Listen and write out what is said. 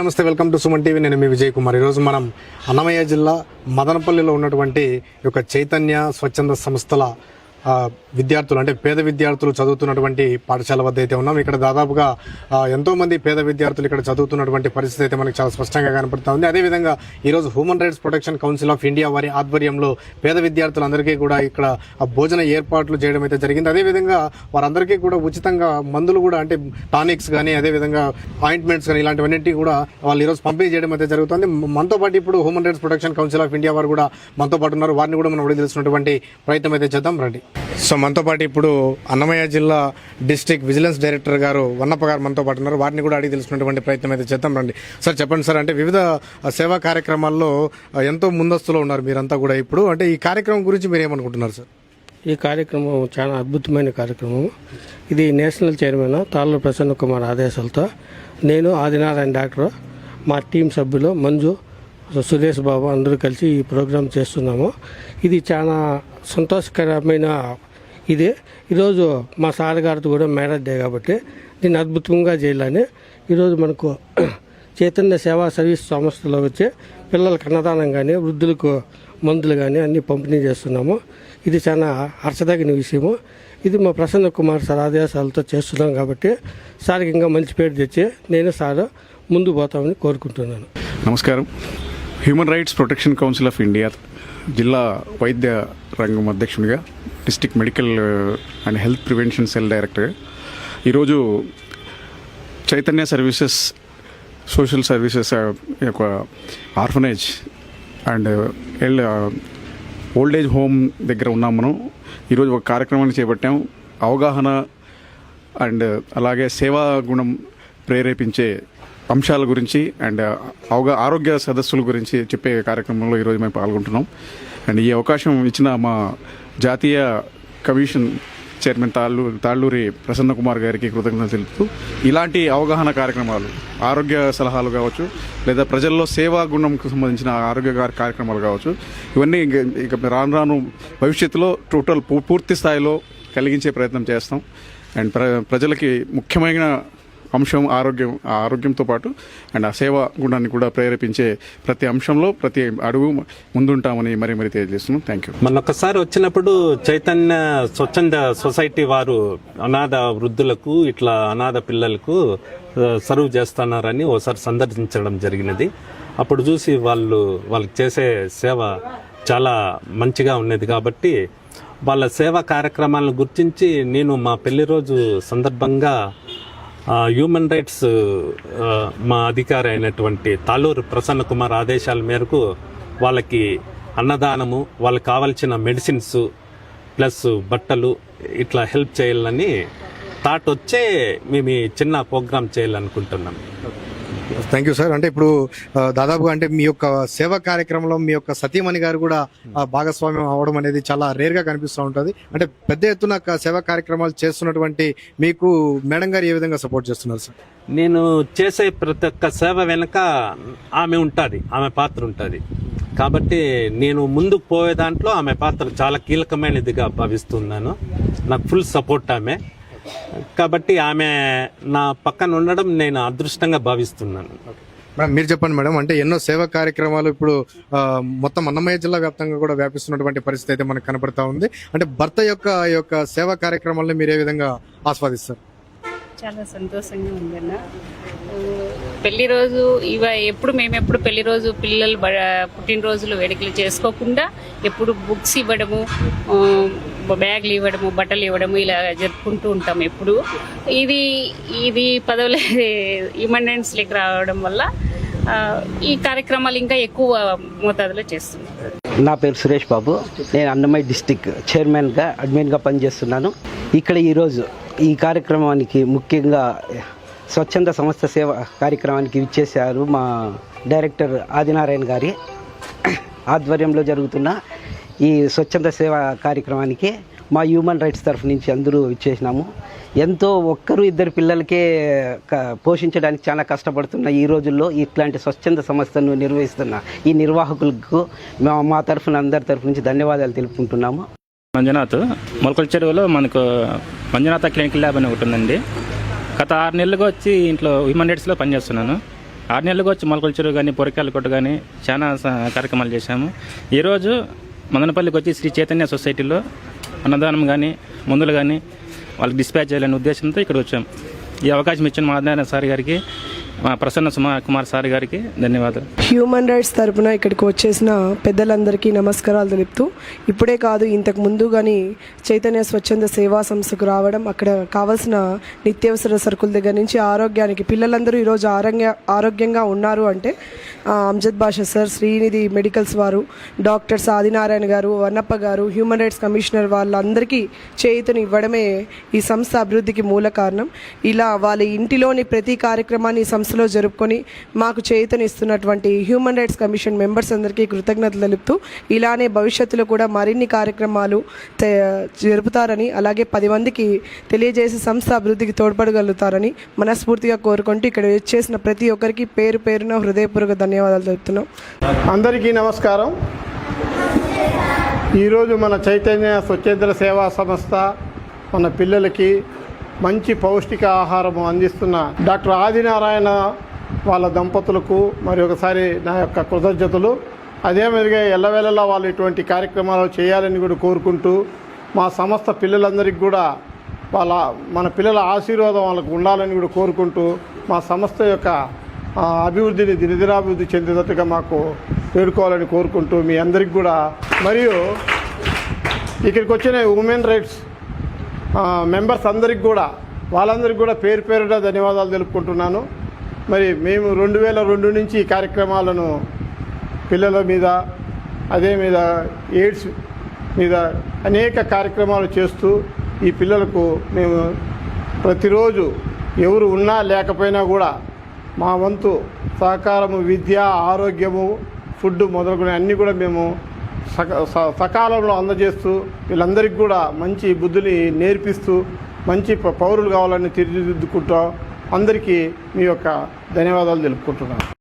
నమస్తే, welcome to Suman TV. నేను మీ విజయ్ కుమార్. ఈరోజు మనం అన్నమయ్య జిల్లా మదనపల్లిలో ఉన్నటువంటి ఈ యొక్క చైతన్య స్వచ్ఛంద సంస్థల విద్యార్థులు, అంటే పేద విద్యార్థులు చదువుతున్నటువంటి పాఠశాల వద్ద అయితే ఉన్నాం. ఇక్కడ దాదాపుగా ఎంతోమంది పేద విద్యార్థులు ఇక్కడ చదువుతున్నటువంటి పరిస్థితి అయితే మనకి చాలా స్పష్టంగా కనపడుతూ ఉంది. అదేవిధంగా ఈరోజు human rights protection council of India వారి ఆధ్వర్యంలో పేద విద్యార్థులందరికీ కూడా ఇక్కడ భోజన ఏర్పాట్లు చేయడం అయితే జరిగింది. అదేవిధంగా వారందరికీ కూడా ఉచితంగా మందులు కూడా, అంటే టానిక్స్ కానీ అదేవిధంగా ఆయింట్మెంట్స్ కానీ ఇలాంటివన్నింటినీ కూడా వాళ్ళు ఈరోజు పంపిణీ చేయడం అయితే జరుగుతుంది. మనతో పాటు ఇప్పుడు human rights protection council of India వారు కూడా మనతో పాటు ఉన్నారు. వారిని కూడా మనం తెలుసుకున్నటువంటి ప్రయత్నం అయితే చేద్దాం రండి. సో మనతో పాటు ఇప్పుడు అన్నమయ్య జిల్లా డిస్ట్రిక్ట్ విజిలెన్స్ డైరెక్టర్ గారు వన్నప్ప గారు మనతో పాటు ఉన్నారు. వారిని కూడా అడిగి తెలుసుకున్నటువంటి ప్రయత్నం అయితే చేద్దాం రండి. సార్ చెప్పండి సార్, అంటే వివిధ సేవా కార్యక్రమాల్లో ఎంతో ముందస్తులో ఉన్నారు మీరంతా కూడా. ఇప్పుడు అంటే ఈ కార్యక్రమం గురించి మీరు ఏమనుకుంటున్నారు సార్? ఈ కార్యక్రమం చాలా అద్భుతమైన కార్యక్రమం. ఇది నేషనల్ చైర్మన్ తాళ్ళూరు ప్రసన్న కుమార్ ఆదేశాలతో నేను ఆదినారాయణ డాక్టర్, మా టీం సభ్యులు మంజు, సురేష్ బాబు అందరూ కలిసి ఈ ప్రోగ్రాం చేస్తున్నాము. ఇది చాలా సంతోషకరమైన ఇది. ఈరోజు మా సార్ గారితో కూడా మ్యారేజ్ డే కాబట్టి దీన్ని అద్భుతంగా చేయాలని ఈరోజు మనకు చైతన్య సేవా సర్వీస్ సంస్థలో వచ్చి పిల్లలకు అన్నదానం కానీ వృద్ధులకు మందులు కానీ అన్నీ పంపిణీ చేస్తున్నాము. ఇది చాలా హర్షదగిన విషయము. ఇది మా ప్రసన్న కుమార్ సార్ ఆదేశాలతో చేస్తున్నాం కాబట్టి సార్కి ఇంకా మంచి పేరు తెచ్చి నేను సార్ ముందుకు పోతామని కోరుకుంటున్నాను. నమస్కారం. Human rights protection council of India జిల్లా వైద్య రంగం అధ్యక్షునిగా, district medical and health prevention cell డైరెక్టర్గా ఈరోజు చైతన్య సర్వీసెస్ సోషల్ సర్వీసెస్ యొక్క orphanage and old age home దగ్గర ఉన్నాం. మనం ఈరోజు ఒక కార్యక్రమాన్ని చేపట్టాం. అవగాహన అండ్ అలాగే సేవా గుణం ప్రేరేపించే అంశాల గురించి అండ్ ఆరోగ్య సదస్సుల గురించి చెప్పే కార్యక్రమంలో ఈరోజు మేము పాల్గొంటున్నాం. అండ్ ఈ అవకాశం ఇచ్చిన మా జాతీయ కమిషన్ చైర్మన్ తాళ్ళూరి ప్రసన్న కుమార్ గారికి కృతజ్ఞతలు తెలుపుతూ, ఇలాంటి అవగాహన కార్యక్రమాలు, ఆరోగ్య సలహాలు కావచ్చు, లేదా ప్రజల్లో సేవా గుణంకు సంబంధించిన ఆరోగ్య కార్యక్రమాలు కావచ్చు, ఇవన్నీ ఇక రాను భవిష్యత్తులో పూర్తి స్థాయిలో కలిగించే ప్రయత్నం చేస్తాం. అండ్ ప్రజలకి ముఖ్యమైన అంశం ఆరోగ్యంతో పాటు అండ్ ఆ సేవా గుణాన్ని కూడా ప్రేరేపించే ప్రతి అంశంలో ప్రతి అడుగు ముందుంటామని మరీ తెలియజేస్తున్నాం. Thank you. మొన్నొకసారి వచ్చినప్పుడు చైతన్య స్వచ్ఛంద సొసైటీ వారు అనాథ వృద్ధులకు, ఇట్లా అనాథ పిల్లలకు సర్వ్ చేస్తున్నారని ఒకసారి సందర్శించడం జరిగినది. అప్పుడు చూసి వాళ్ళకి చేసే సేవ చాలా మంచిగా ఉన్నది కాబట్టి వాళ్ళ సేవా కార్యక్రమాలను గుర్తించి నేను మా పెళ్లి రోజు సందర్భంగా హ్యూమన్ రైట్స్ మా అధికారి అయినటువంటి తాళ్ళూరు ప్రసన్న కుమార్ ఆదేశాల మేరకు వాళ్ళకి అన్నదానము, వాళ్ళకి కావాల్సిన మెడిసిన్స్ ప్లస్ బట్టలు ఇట్లా హెల్ప్ చేయాలని థాట్ వచ్చే మేము చిన్న ప్రోగ్రామ్ చేయాలనుకుంటున్నాం. Thank you sir. అంటే ఇప్పుడు దాదాపుగా అంటే మీ యొక్క సేవా కార్యక్రమంలో మీ యొక్క సతీమణి గారు కూడా భాగస్వామ్యం అవడం అనేది చాలా రేర్ గా కనిపిస్తూ ఉంటుంది. అంటే పెద్ద ఎత్తున సేవా కార్యక్రమాలు చేస్తున్నటువంటి మీకు మేడం గారు ఏ విధంగా సపోర్ట్ చేస్తున్నారు సార్? నేను చేసే ప్రతి ఒక్క సేవ వెనక ఆమె ఉంటుంది, ఆమె పాత్ర ఉంటుంది కాబట్టి నేను ముందుకు పోయే దాంట్లో ఆమె పాత్ర చాలా కీలకమైనదిగా భావిస్తున్నాను. నాకు ఫుల్ సపోర్ట్ ఆమె కాబట్టి ఆమె నా పక్కన ఉండడం నేను అదృష్టంగా భావిస్తున్నాను. మేడం మీరు చెప్పండి మేడం, అంటే ఎన్నో సేవా కార్యక్రమాలు ఇప్పుడు మొత్తం అన్నమయ్య జిల్లా వ్యాప్తంగా కూడా వ్యాపిస్తున్నటువంటి పరిస్థితి అయితే మనకు కనపడతా ఉంది. అంటే భర్త యొక్క సేవా కార్యక్రమాలను మీరు ఏ విధంగా ఆస్వాదిస్తారు? చాలా సంతోషంగా ఉందన్న. పెళ్లి రోజు మేము పెళ్లి రోజు పిల్లలు పుట్టినరోజులు వేడుకలు చేసుకోకుండా ఎప్పుడు బుక్స్ ఇవ్వడము, బ్యాగులు ఇవ్వడము, బట్టలు ఇవ్వడము ఇలా జరుపుకుంటూ ఉంటాం. ఎప్పుడు ఇది పదవుల ఇమండెన్స్లోకి రావడం వల్ల ఈ కార్యక్రమాలు ఇంకా ఎక్కువ మోతాదులో చేస్తున్నాం. నా పేరు సురేష్ బాబు. నేను అన్నమయ్య డిస్టిక్ చైర్మన్గా అడ్మిన్గా పనిచేస్తున్నాను. ఇక్కడ ఈరోజు ఈ కార్యక్రమానికి ముఖ్యంగా స్వచ్ఛంద సంస్థ సేవ కార్యక్రమానికి విచ్చేశారు మా డైరెక్టర్ ఆదినారాయణ గారి ఆధ్వర్యంలో జరుగుతున్న ఈ స్వచ్ఛంద సేవ కార్యక్రమానికి మా హ్యూమన్ రైట్స్ తరఫు నుంచి అందరూ విచ్చేసినాము. ఎంతో ఒక్కరు ఇద్దరు పిల్లలకే పోషించడానికి చాలా కష్టపడుతున్న ఈ రోజుల్లో ఇట్లాంటి స్వచ్ఛంద సంస్థను నిర్వహిస్తున్న ఈ నిర్వాహకులకు మా తరఫున అందరి తరఫు నుంచి ధన్యవాదాలు తెలుపుకుంటున్నాము. మంజునాథ్, మొలకల చెరువులో మనకు మంజునాథ క్లినికల్ ల్యాబ్ అని ఒకటి ఉందండి. గత 6 నెలలుగా వచ్చి ఇంట్లో హ్యూమన్ రైట్స్లో పనిచేస్తున్నాను. 6 నెలలకు వచ్చి మొలకల చెరువు కానీ పొరకాయల కొట్టు కానీ చాలా కార్యక్రమాలు చేశాము. ఈరోజు మదనపల్లికి వచ్చి శ్రీ చైతన్య సొసైటీలో అన్నదానం కానీ మందులు కానీ వాళ్ళకి డిస్పాచ్ చేయాలనే ఉద్దేశంతో ఇక్కడ వచ్చాము. ఈ అవకాశం ఇచ్చిన మా ఆదినారాయణ సార్ గారికి, మా ప్రసన్న కుమార్ సార్ గారికి ధన్యవాదాలు. హ్యూమన్ రైట్స్ తరపున ఇక్కడికి వచ్చేసిన పెద్దలందరికీ నమస్కారాలు తెలుపుతూ, ఇప్పుడే కాదు ఇంతకు ముందు కానీ చైతన్య స్వచ్ఛంద సేవా సంస్థకు రావడం, అక్కడ కావాల్సిన నిత్యావసర సరుకుల దగ్గర నుంచి ఆరోగ్యానికి పిల్లలందరూ ఈరోజు ఆరోగ్యంగా ఉన్నారు అంటే అంజద్ బాషా సార్, శ్రీనిధి మెడికల్స్ వారు, డాక్టర్స్ ఆదినారాయణ గారు, వన్నప్ప గారు, హ్యూమన్ రైట్స్ కమిషనర్ వాళ్ళందరికీ చేయుతని ఇవ్వడమే ఈ సంస్థ అభివృద్ధికి మూల కారణం. ఇలా వాళ్ళ ఇంటిలోని ప్రతి కార్యక్రమాన్ని సంస్థలో జరుపుకొని మాకు చేయుతనిస్తున్నటువంటి హ్యూమన్ రైట్స్ కమిషన్ మెంబర్స్ అందరికీ కృతజ్ఞతలు తెలుపుతూ, ఇలానే భవిష్యత్తులో కూడా మరిన్ని కార్యక్రమాలు జరుపుతారని, అలాగే 10 మందికి తెలియజేసి సంస్థ అభివృద్ధికి తోడ్పడగలుగుతారని మనస్ఫూర్తిగా కోరుకుంటూ ఇక్కడ చేసిన ప్రతి ఒక్కరికి పేరు పేరున హృదయపూర్వక ధన్యవాదాలు తెలుపుతున్నాం. అందరికీ నమస్కారం. ఈరోజు మన చైతన్య స్వచ్ఛంద సేవా సంస్థ మన పిల్లలకి మంచి పౌష్టిక ఆహారము అందిస్తున్న డాక్టర్ ఆదినారాయణ వాళ్ళ దంపతులకు మరి ఒకసారి నా యొక్క కృతజ్ఞతలు. అదేవిధంగా ఎల్లవేళలా వాళ్ళు ఇటువంటి కార్యక్రమాలు చేయాలని కూడా కోరుకుంటూ, మా సంస్థ పిల్లలందరికీ కూడా మన పిల్లల ఆశీర్వాదం వాళ్ళకు ఉండాలని కూడా కోరుకుంటూ, మా సంస్థ యొక్క అభివృద్ధిని దినదినాభివృద్ధి చెందేటట్టుగా మాకు వేడుకోవాలని కోరుకుంటూ, మీ అందరికి కూడా మరియు ఇక్కడికి వచ్చిన ఉమెన్ రైట్స్ మెంబర్స్ అందరికి కూడా వాళ్ళందరికీ కూడా పేరు పేరుగా ధన్యవాదాలు తెలుపుకుంటున్నాను. మరి మేము 2002 నుంచి ఈ కార్యక్రమాలను పిల్లల మీద, అదే మీద ఎయిడ్స్ మీద అనేక కార్యక్రమాలు చేస్తూ ఈ పిల్లలకు మేము ప్రతిరోజు ఎవరు ఉన్నా లేకపోయినా కూడా మా వంతు సహకారము, విద్య, ఆరోగ్యము, ఫుడ్ మొదలుకొని అన్నీ కూడా మేము సకాలంలో అందజేస్తూ వీళ్ళందరికీ కూడా మంచి బుద్ధుని నేర్పిస్తూ మంచి పౌరులు కావాలని తీర్చిదిద్దుకుంటూ అందరికీ మీ యొక్క ధన్యవాదాలు తెలుపుకుంటున్నాను.